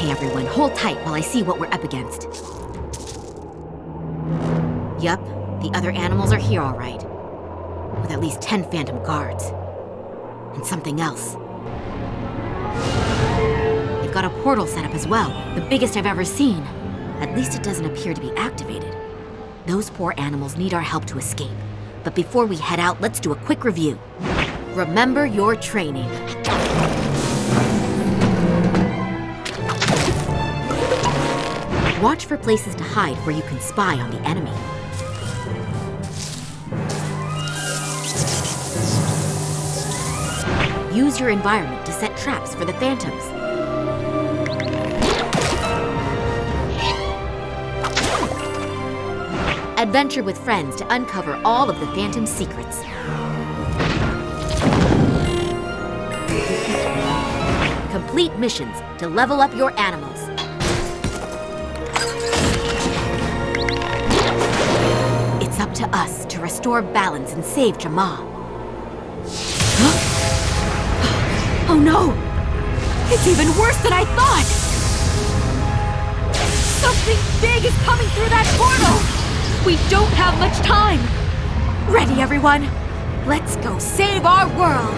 Okay, everyone, hold tight while I see what we're up against. Yup, the other animals are here all right. With at least 10 phantom guards. And something else. They've got a portal set up as well, the biggest I've ever seen. At least it doesn't appear to be activated. Those poor animals need our help to escape. But before we head out, let's do a quick review. Remember your training. Watch for places to hide where you can spy on the enemy. Use your environment to set traps for the phantoms. Adventure with friends to uncover all of the phantom's secrets. Complete missions to level up your animals. It's up to us to restore balance and save Jamal. Oh no! It's even worse than I thought! Something big is coming through that portal! We don't have much time! Ready, everyone? Let's go save our world!